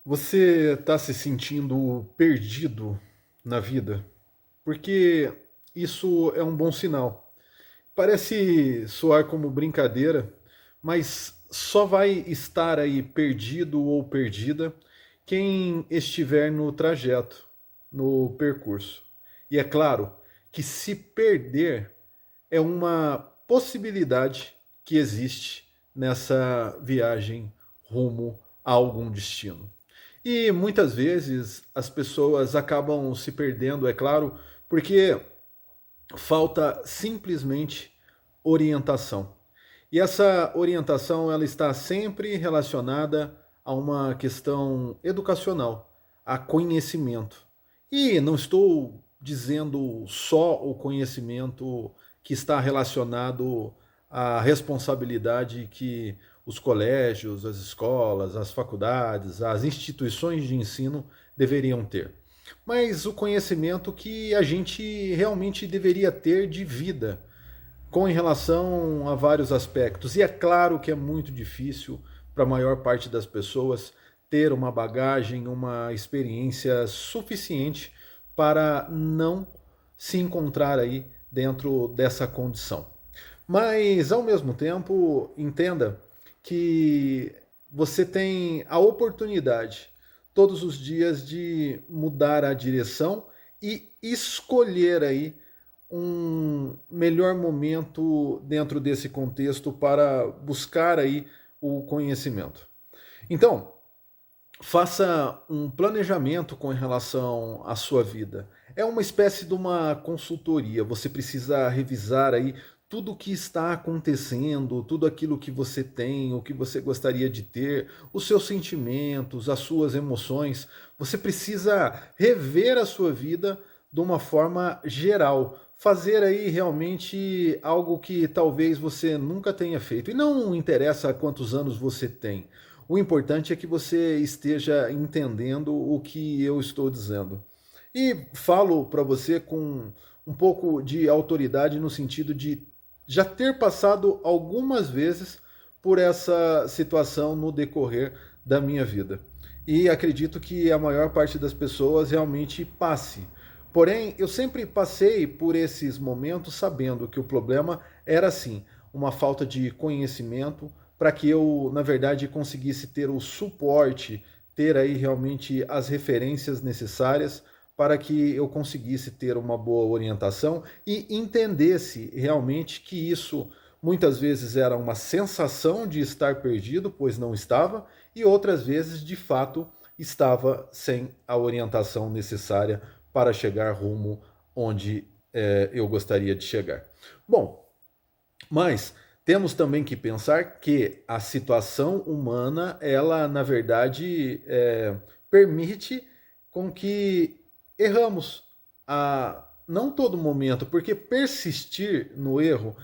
Você está se sentindo perdido na vida? Porque isso é um bom sinal. Parece soar como brincadeira, mas só vai estar aí perdido ou perdida quem estiver no trajeto, no percurso. E é claro que se perder é uma possibilidade que existe nessa viagem rumo a algum destino. E muitas vezes as pessoas acabam se perdendo, é claro, porque falta simplesmente orientação. E essa orientação ela está sempre relacionada a uma questão educacional, a conhecimento. E não estou dizendo só o conhecimento que está relacionado à responsabilidade que os colégios, as escolas, as faculdades, as instituições de ensino deveriam ter, mas o conhecimento que a gente realmente deveria ter de vida, com em relação a vários aspectos. E é claro que é muito difícil para a maior parte das pessoas ter uma bagagem, uma experiência suficiente para não se encontrar aí dentro dessa condição. Mas, ao mesmo tempo, entenda que você tem a oportunidade todos os dias de mudar a direção e escolher aí um melhor momento dentro desse contexto para buscar aí o conhecimento. Então, faça um planejamento com relação à sua vida. É uma espécie de uma consultoria. Você precisa revisar aí tudo o que está acontecendo, tudo aquilo que você tem, o que você gostaria de ter, os seus sentimentos, as suas emoções. Você precisa rever a sua vida de uma forma geral. Fazer aí realmente algo que talvez você nunca tenha feito. E não interessa quantos anos você tem. O importante é que você esteja entendendo o que eu estou dizendo. E falo para você com um pouco de autoridade no sentido de já ter passado algumas vezes por essa situação no decorrer da minha vida. E acredito que a maior parte das pessoas realmente passe. Porém, eu sempre passei por esses momentos sabendo que o problema era sim uma falta de conhecimento, para que eu, na verdade, conseguisse ter o suporte, ter aí realmente as referências necessárias para que eu conseguisse ter uma boa orientação e entendesse realmente que isso muitas vezes era uma sensação de estar perdido, pois não estava, e outras vezes, de fato, estava sem a orientação necessária para chegar rumo onde eu gostaria de chegar. Bom, mas temos também que pensar que a situação humana, ela na verdade permite com que erramos a não todo momento, porque persistir no erro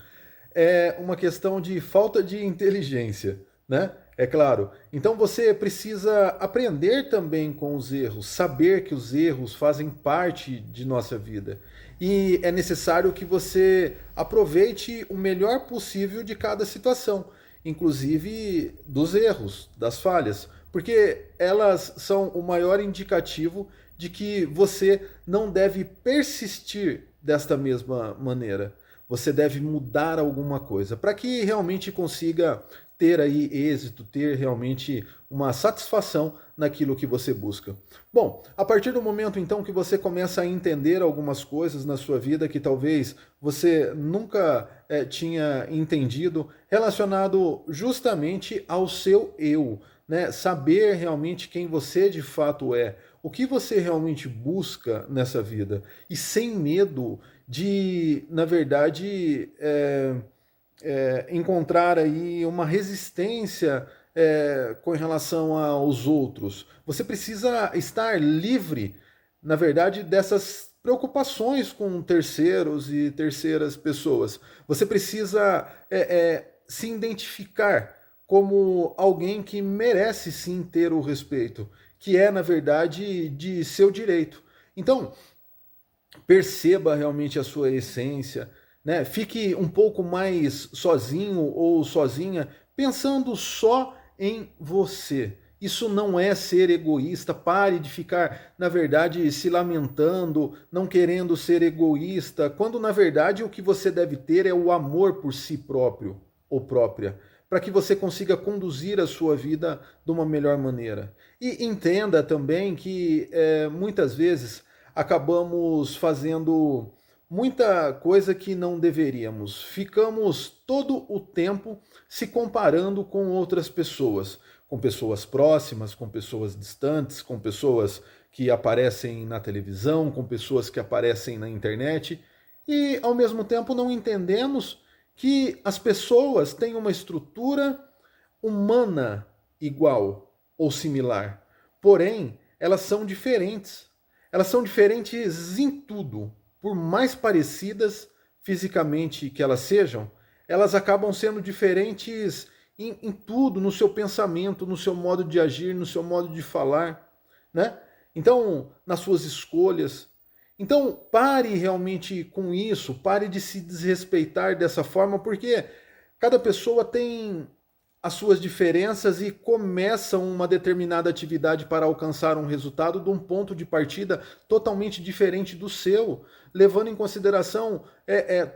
é uma questão de falta de inteligência, né? É claro. Então você precisa aprender também com os erros, saber que os erros fazem parte de nossa vida. E é necessário que você aproveite o melhor possível de cada situação, inclusive dos erros, das falhas, porque elas são o maior indicativo de que você não deve persistir desta mesma maneira. Você deve mudar alguma coisa para que realmente consiga ter aí êxito, ter realmente uma satisfação naquilo que você busca. Bom, a partir do momento então que você começa a entender algumas coisas na sua vida que talvez você nunca tinha entendido, relacionado justamente ao seu eu, né? Saber realmente quem você de fato é, o que você realmente busca nessa vida e sem medo de, na verdade, encontrar aí uma resistência com relação aos outros. Você precisa estar livre, na verdade, dessas preocupações com terceiros e terceiras pessoas. Você precisa se identificar como alguém que merece sim ter o respeito, que é, na verdade, de seu direito. Então, perceba realmente a sua essência, né? Fique um pouco mais sozinho ou sozinha, pensando só em você. Isso não é ser egoísta. Pare de ficar, na verdade, se lamentando, não querendo ser egoísta, quando na verdade o que você deve ter é o amor por si próprio ou própria, para que você consiga conduzir a sua vida de uma melhor maneira. E entenda também que muitas vezes acabamos fazendo muita coisa que não deveríamos. Ficamos todo o tempo se comparando com outras pessoas, com pessoas próximas, com pessoas distantes, com pessoas que aparecem na televisão, com pessoas que aparecem na internet, e ao mesmo tempo não entendemos que as pessoas têm uma estrutura humana igual ou similar. Porém, elas são diferentes. Elas são diferentes em tudo. Por mais parecidas fisicamente que elas sejam, elas acabam sendo diferentes em tudo, no seu pensamento, no seu modo de agir, no seu modo de falar, né? Então, nas suas escolhas. Então, pare realmente com isso, pare de se desrespeitar dessa forma, porque cada pessoa tem as suas diferenças e começam uma determinada atividade para alcançar um resultado de um ponto de partida totalmente diferente do seu, levando em consideração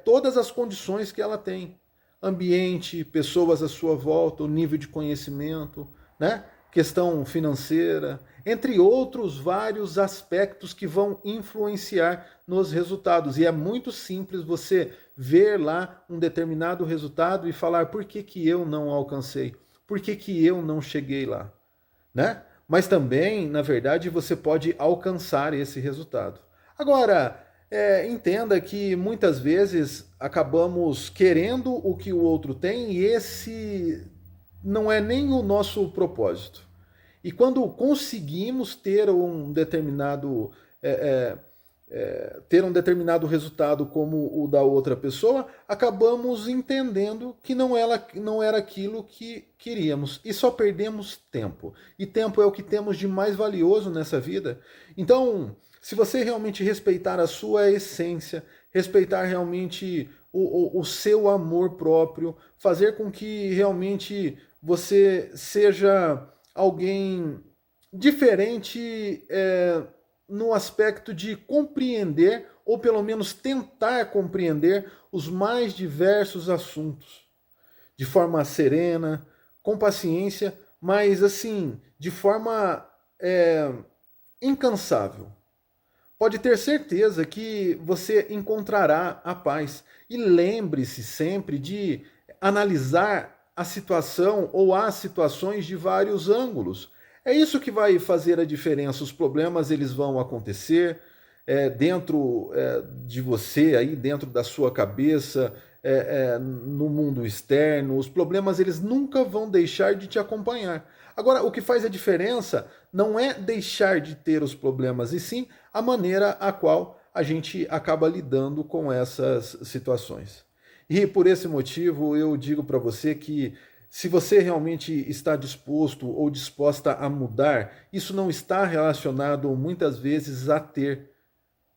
todas as condições que ela tem. Ambiente, pessoas à sua volta, o nível de conhecimento, né? Questão financeira, entre outros vários aspectos que vão influenciar nos resultados. E é muito simples você ver lá um determinado resultado e falar por que, que eu não alcancei, por que, que eu não cheguei lá, né? Mas também, na verdade, você pode alcançar esse resultado. Agora, entenda que muitas vezes acabamos querendo o que o outro tem e esse não é nem o nosso propósito. E quando conseguimos é, ter um determinado resultado como o da outra pessoa, acabamos entendendo que não era aquilo que queríamos. E só perdemos tempo. E tempo é o que temos de mais valioso nessa vida. Então, se você realmente respeitar a sua essência, respeitar realmente o seu amor próprio, fazer com que realmente você seja alguém diferente no aspecto de compreender, ou pelo menos tentar compreender, os mais diversos assuntos, de forma serena, com paciência, mas assim, de forma incansável. Pode ter certeza que você encontrará a paz. E lembre-se sempre de analisar a situação ou as situações de vários ângulos. É isso que vai fazer a diferença. Os problemas eles vão acontecer dentro de você, aí dentro da sua cabeça, no mundo externo. Os problemas eles nunca vão deixar de te acompanhar. Agora, o que faz a diferença não é deixar de ter os problemas, e sim a maneira a qual a gente acaba lidando com essas situações. E por esse motivo eu digo para você que se você realmente está disposto ou disposta a mudar, isso não está relacionado muitas vezes a ter,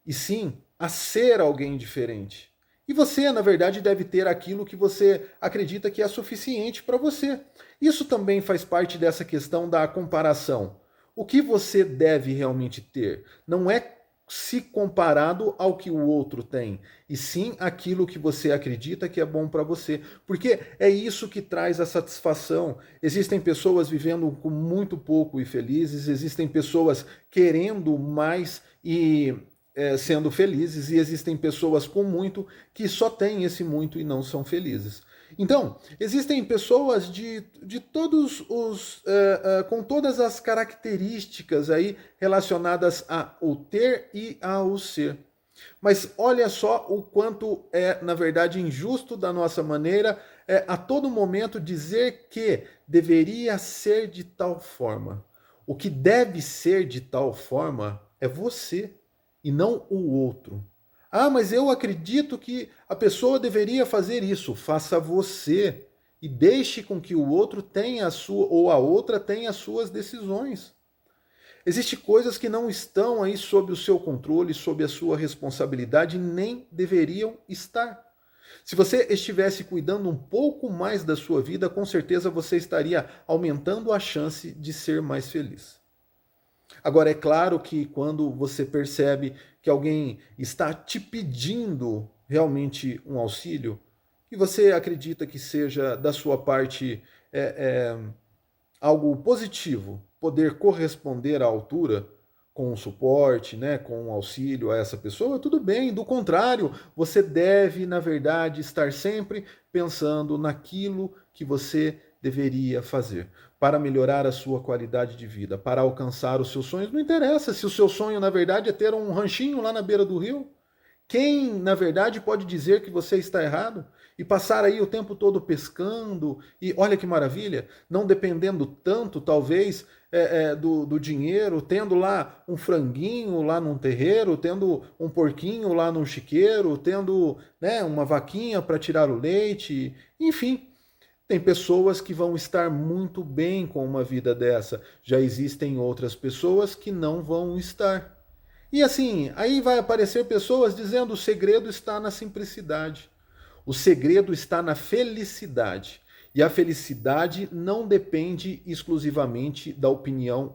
e sim a ser alguém diferente. E você, na verdade, deve ter aquilo que você acredita que é suficiente para você. Isso também faz parte dessa questão da comparação. O que você deve realmente ter não é se comparado ao que o outro tem, e sim aquilo que você acredita que é bom para você, porque é isso que traz a satisfação. Existem pessoas vivendo com muito pouco e felizes, existem pessoas querendo mais e sendo felizes, e existem pessoas com muito que só têm esse muito e não são felizes. Então, existem pessoas de todos os. Com todas as características aí relacionadas ao ter e ao ser. Mas olha só o quanto é, na verdade, injusto da nossa maneira a todo momento dizer que deveria ser de tal forma. O que deve ser de tal forma é você e não o outro. Ah, mas eu acredito que a pessoa deveria fazer isso. Faça você e deixe com que o outro tenha a sua ou a outra tenha as suas decisões. Existem coisas que não estão aí sob o seu controle, sob a sua responsabilidade, nem deveriam estar. Se você estivesse cuidando um pouco mais da sua vida, com certeza você estaria aumentando a chance de ser mais feliz. Agora, é claro que quando você percebe que alguém está te pedindo realmente um auxílio, e você acredita que seja da sua parte algo positivo, poder corresponder à altura com um suporte, né, com um auxílio a essa pessoa, tudo bem. Do contrário, você deve, na verdade, estar sempre pensando naquilo que você deveria fazer para melhorar a sua qualidade de vida, para alcançar os seus sonhos. Não interessa se o seu sonho, na verdade, é ter um ranchinho lá na beira do rio. Quem, na verdade, pode dizer que você está errado e passar aí o tempo todo pescando e olha que maravilha, não dependendo tanto, talvez, do dinheiro, tendo lá um franguinho lá num terreiro, tendo um porquinho lá num chiqueiro, tendo, né, uma vaquinha para tirar o leite, enfim. Tem pessoas que vão estar muito bem com uma vida dessa. Já existem outras pessoas que não vão estar. E assim, aí vai aparecer pessoas dizendo o segredo está na simplicidade. O segredo está na felicidade. E a felicidade não depende exclusivamente da opinião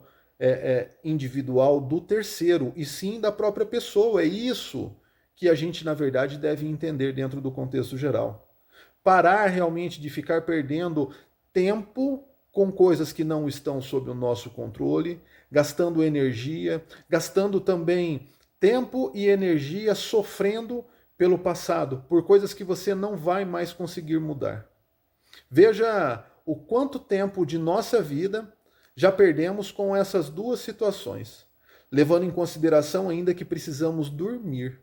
individual do terceiro, e sim da própria pessoa. É isso que a gente, na verdade, deve entender dentro do contexto geral. Parar realmente de ficar perdendo tempo com coisas que não estão sob o nosso controle, gastando energia, gastando também tempo e energia sofrendo pelo passado, por coisas que você não vai mais conseguir mudar. Veja o quanto tempo de nossa vida já perdemos com essas duas situações, levando em consideração ainda que precisamos dormir.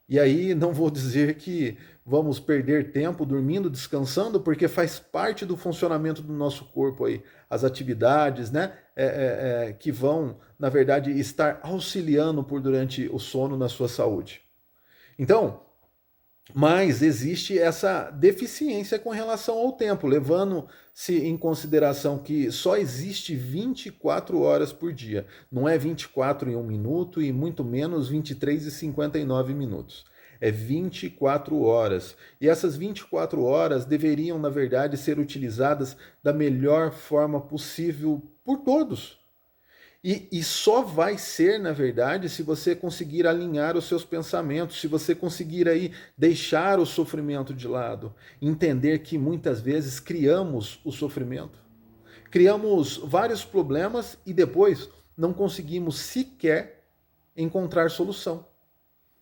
E aí não vou dizer que vamos perder tempo dormindo, descansando, porque faz parte do funcionamento do nosso corpo aí, as atividades, né, que vão, na verdade, estar auxiliando por durante o sono na sua saúde. Então, mas existe essa deficiência com relação ao tempo, levando-se em consideração que só existe 24 horas por dia. Não é 24 em 1 minuto e muito menos 23 e 59 minutos. É 24 horas. E essas 24 horas deveriam, na verdade, ser utilizadas da melhor forma possível por todos. E só vai ser, na verdade, se você conseguir alinhar os seus pensamentos, se você conseguir aí deixar o sofrimento de lado, entender que muitas vezes criamos o sofrimento, criamos vários problemas e depois não conseguimos sequer encontrar solução.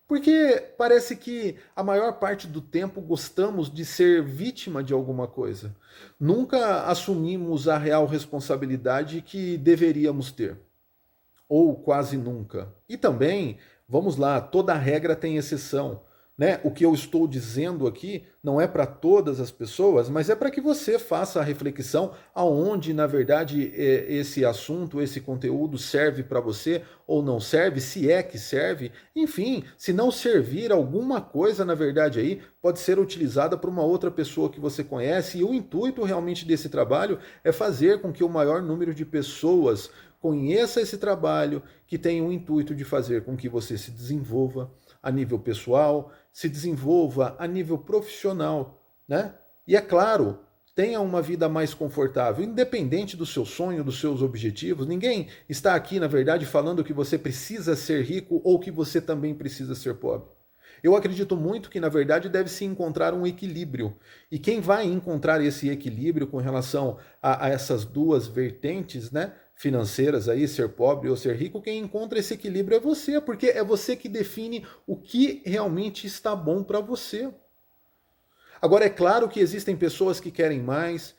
Porque parece que a maior parte do tempo gostamos de ser vítima de alguma coisa. Nunca assumimos a real responsabilidade que deveríamos ter, ou quase nunca. E também, vamos lá, toda regra tem exceção. Né? O que eu estou dizendo aqui não é para todas as pessoas, mas é para que você faça a reflexão aonde, na verdade, esse assunto, esse conteúdo serve para você ou não serve, se é que serve. Enfim, se não servir alguma coisa, na verdade, aí pode ser utilizada por uma outra pessoa que você conhece. E o intuito realmente desse trabalho é fazer com que o maior número de pessoas conheça esse trabalho, que tem o intuito de fazer com que você se desenvolva a nível pessoal, se desenvolva a nível profissional, né? E é claro, tenha uma vida mais confortável, independente do seu sonho, dos seus objetivos. Ninguém está aqui, na verdade, falando que você precisa ser rico ou que você também precisa ser pobre. Eu acredito muito que, na verdade, deve-se encontrar um equilíbrio. E quem vai encontrar esse equilíbrio com relação a essas duas vertentes, né, financeiras aí, ser pobre ou ser rico, quem encontra esse equilíbrio é você, porque é você que define o que realmente está bom para você. Agora, é claro que existem pessoas que querem mais,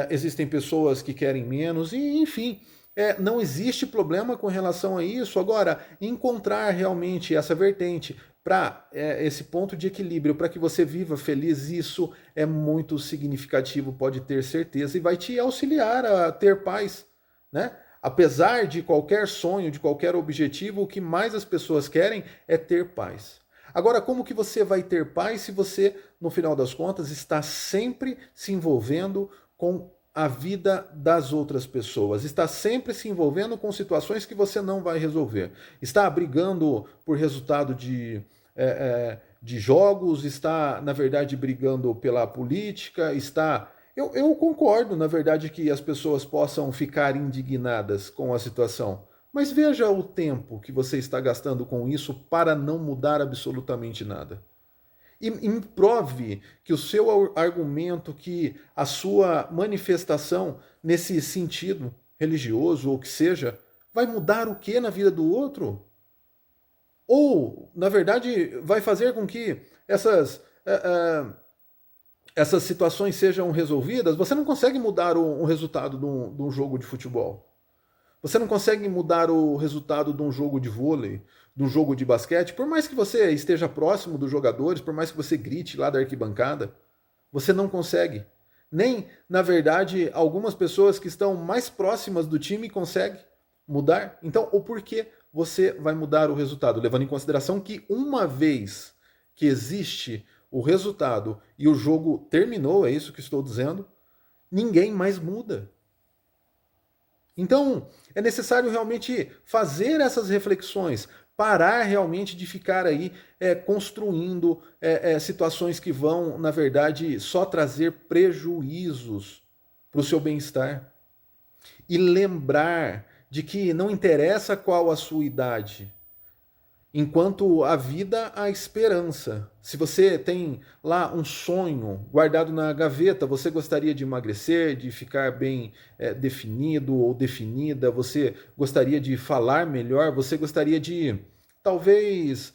existem pessoas que querem menos, e enfim, não existe problema com relação a isso. Agora, encontrar realmente essa vertente para esse ponto de equilíbrio, para que você viva feliz, isso é muito significativo, pode ter certeza, e vai te auxiliar a ter paz, né? Apesar de qualquer sonho, de qualquer objetivo, o que mais as pessoas querem é ter paz. Agora, como que você vai ter paz se você, no final das contas, está sempre se envolvendo com a vida das outras pessoas, está sempre se envolvendo com situações que você não vai resolver, está brigando por resultado de jogos, está, na verdade, brigando pela política, está. Eu concordo, na verdade, que as pessoas possam ficar indignadas com a situação. Mas veja o tempo que você está gastando com isso para não mudar absolutamente nada. E prove que o seu argumento, que a sua manifestação nesse sentido religioso ou que seja, vai mudar o que na vida do outro? Ou, na verdade, vai fazer com que essas situações sejam resolvidas? Você não consegue mudar o resultado de um jogo de futebol. Você não consegue mudar o resultado de um jogo de vôlei, de um jogo de basquete, por mais que você esteja próximo dos jogadores, por mais que você grite lá da arquibancada, você não consegue. Nem, na verdade, algumas pessoas que estão mais próximas do time conseguem mudar. Então, o porquê você vai mudar o resultado? Levando em consideração que uma vez que existe o resultado e o jogo terminou, é isso que estou dizendo, ninguém mais muda. Então, é necessário realmente fazer essas reflexões, parar realmente de ficar aí construindo situações que vão, na verdade, só trazer prejuízos para o seu bem-estar. E lembrar de que não interessa qual a sua idade, enquanto a vida, há esperança. Se você tem lá um sonho guardado na gaveta, você gostaria de emagrecer, de ficar bem definido ou definida, você gostaria de falar melhor, você gostaria de, talvez,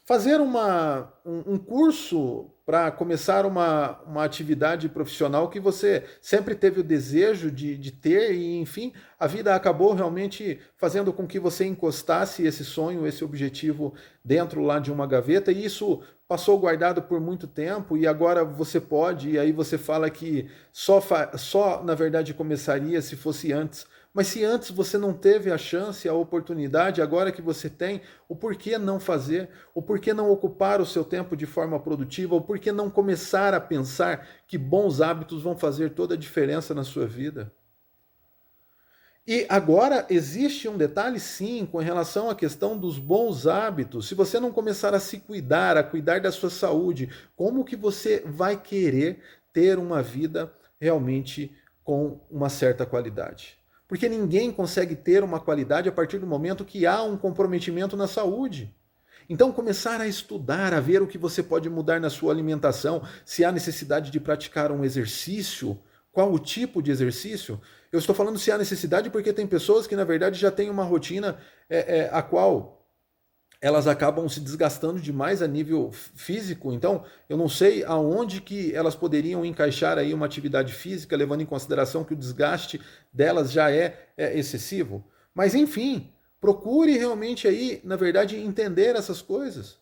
fazer um curso para começar uma atividade profissional que você sempre teve o desejo de ter e, enfim, a vida acabou realmente fazendo com que você encostasse esse sonho, esse objetivo dentro lá de uma gaveta e isso passou guardado por muito tempo e agora você pode, e aí você fala que só na verdade começaria se fosse antes. Mas se antes você não teve a chance, a oportunidade, agora que você tem, o porquê não fazer? O porquê não ocupar o seu tempo de forma produtiva? O porquê não começar a pensar que bons hábitos vão fazer toda a diferença na sua vida? E agora existe um detalhe sim com relação à questão dos bons hábitos. Se você não começar a se cuidar, a cuidar da sua saúde, como que você vai querer ter uma vida realmente com uma certa qualidade? Porque ninguém consegue ter uma qualidade a partir do momento que há um comprometimento na saúde. Então, começar a estudar, a ver o que você pode mudar na sua alimentação, se há necessidade de praticar um exercício, qual o tipo de exercício. Eu estou falando se há necessidade porque tem pessoas que, na verdade, já têm uma rotina a qual elas acabam se desgastando demais a nível físico, então eu não sei aonde que elas poderiam encaixar aí uma atividade física, levando em consideração que o desgaste delas já é excessivo. Mas enfim, procure realmente aí, na verdade, entender essas coisas.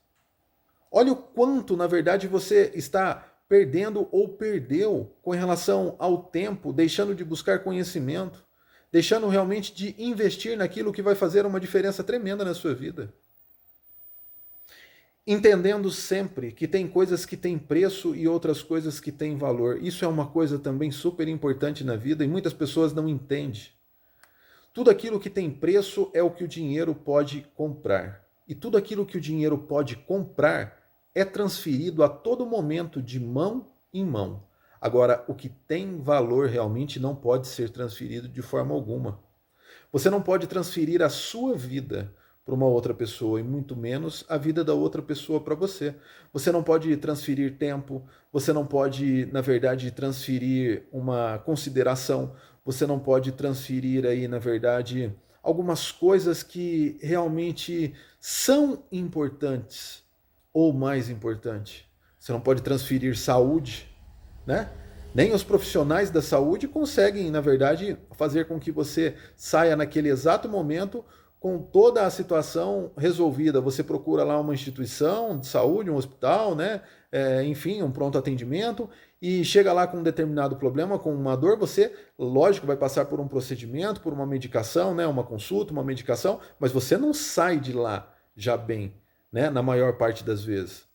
Olha o quanto, na verdade, você está perdendo ou perdeu com relação ao tempo, deixando de buscar conhecimento, deixando realmente de investir naquilo que vai fazer uma diferença tremenda na sua vida. Entendendo sempre que tem coisas que têm preço e outras coisas que têm valor. Isso é uma coisa também super importante na vida e muitas pessoas não entendem. Tudo aquilo que tem preço é o que o dinheiro pode comprar. E tudo aquilo que o dinheiro pode comprar é transferido a todo momento de mão em mão. Agora, o que tem valor realmente não pode ser transferido de forma alguma. Você não pode transferir a sua vida para uma outra pessoa e muito menos a vida da outra pessoa para você. Você não pode transferir tempo, você não pode, na verdade, transferir uma consideração, você não pode transferir aí, na verdade, algumas coisas que realmente são importantes ou mais importante. Você não pode transferir saúde, né? Nem os profissionais da saúde conseguem, na verdade, fazer com que você saia naquele exato momento com toda a situação resolvida. Você procura lá uma instituição de saúde, um hospital, né? Enfim, um pronto atendimento, e chega lá com um determinado problema, com uma dor, você, lógico, vai passar por um procedimento, por uma medicação, né? Uma consulta, uma medicação, mas você não sai de lá já bem, né? Na maior parte das vezes.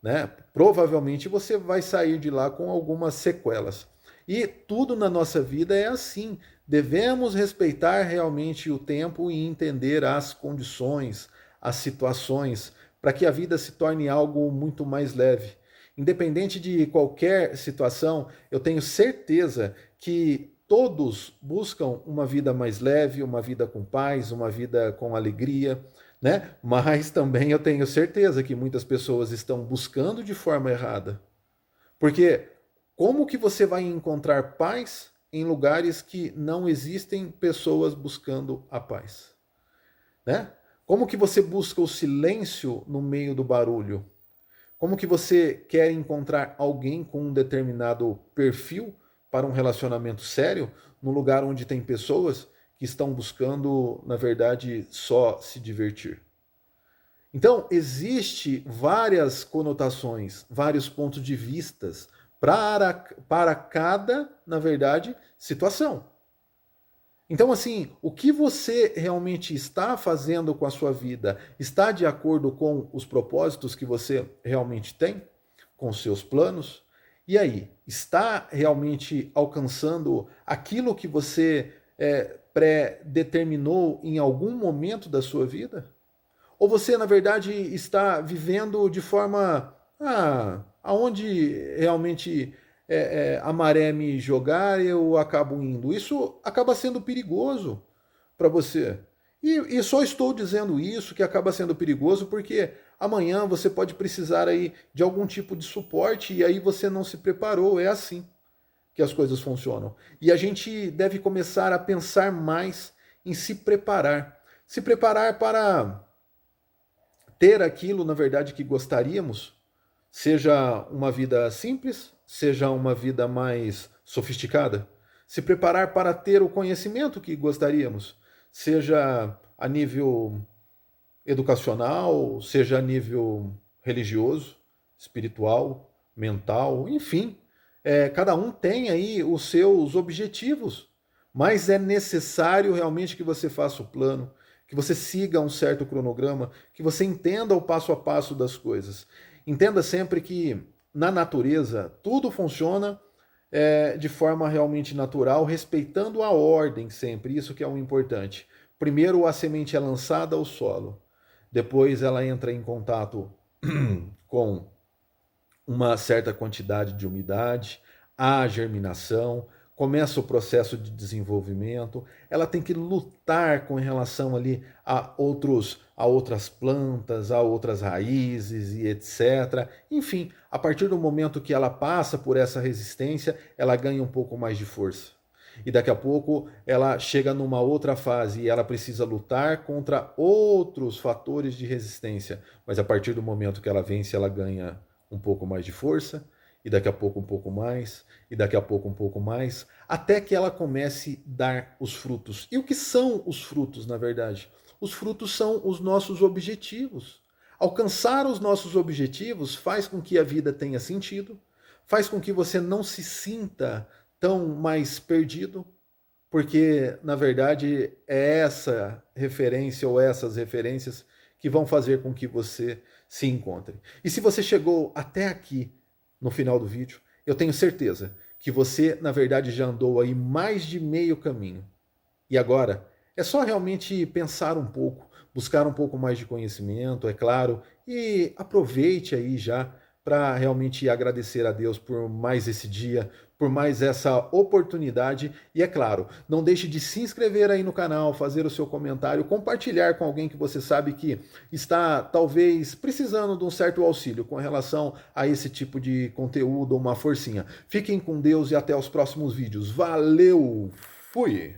Né? Provavelmente você vai sair de lá com algumas sequelas. E tudo na nossa vida é assim. Devemos respeitar realmente o tempo e entender as condições, as situações, para que a vida se torne algo muito mais leve. Independente de qualquer situação, eu tenho certeza que todos buscam uma vida mais leve, uma vida com paz, uma vida com alegria, né? Mas também eu tenho certeza que muitas pessoas estão buscando de forma errada. Porque como que você vai encontrar paz em lugares que não existem pessoas buscando a paz, né? Como que você busca o silêncio no meio do barulho? Como que você quer encontrar alguém com um determinado perfil para um relacionamento sério no lugar onde tem pessoas que estão buscando, na verdade, só se divertir? Então, existe várias conotações, vários pontos de vistas para cada, na verdade, situação. Então, assim, o que você realmente está fazendo com a sua vida está de acordo com os propósitos que você realmente tem, com os seus planos? E aí, está realmente alcançando aquilo que você pré-determinou em algum momento da sua vida? Ou você, na verdade, está vivendo de forma aonde realmente a maré me jogar, eu acabo indo. Isso acaba sendo perigoso para você. E só estou dizendo isso, que acaba sendo perigoso, porque amanhã você pode precisar aí de algum tipo de suporte e aí você não se preparou. É assim que as coisas funcionam. E a gente deve começar a pensar mais em se preparar. Se preparar para ter aquilo, na verdade, que gostaríamos, seja uma vida simples, seja uma vida mais sofisticada. Se preparar para ter o conhecimento que gostaríamos, seja a nível educacional, seja a nível religioso, espiritual, mental, enfim. Cada um tem aí os seus objetivos, mas é necessário realmente que você faça o plano, que você siga um certo cronograma, que você entenda o passo a passo das coisas. Entenda sempre que na natureza tudo funciona de forma realmente natural, respeitando a ordem sempre, isso que é o importante. Primeiro a semente é lançada ao solo, depois ela entra em contato com uma certa quantidade de umidade, há germinação, começa o processo de desenvolvimento, ela tem que lutar com relação ali a outras plantas, a outras raízes e etc. Enfim, a partir do momento que ela passa por essa resistência, ela ganha um pouco mais de força. E daqui a pouco ela chega numa outra fase e ela precisa lutar contra outros fatores de resistência. Mas a partir do momento que ela vence, ela ganha um pouco mais de força, e daqui a pouco um pouco mais, e daqui a pouco um pouco mais, até que ela comece a dar os frutos. E o que são os frutos, na verdade? Os frutos são os nossos objetivos. Alcançar os nossos objetivos faz com que a vida tenha sentido, faz com que você não se sinta tão mais perdido, porque, na verdade, é essa referência ou essas referências que vão fazer com que você se encontre. E se você chegou até aqui no final do vídeo, eu tenho certeza que você, na verdade, já andou aí mais de meio caminho. E agora é só realmente pensar um pouco, buscar um pouco mais de conhecimento, é claro, e aproveite aí já para realmente agradecer a Deus por mais esse dia, por mais essa oportunidade. E é claro, não deixe de se inscrever aí no canal, fazer o seu comentário, compartilhar com alguém que você sabe que está talvez precisando de um certo auxílio com relação a esse tipo de conteúdo, uma forcinha. Fiquem com Deus e até os próximos vídeos. Valeu! Fui!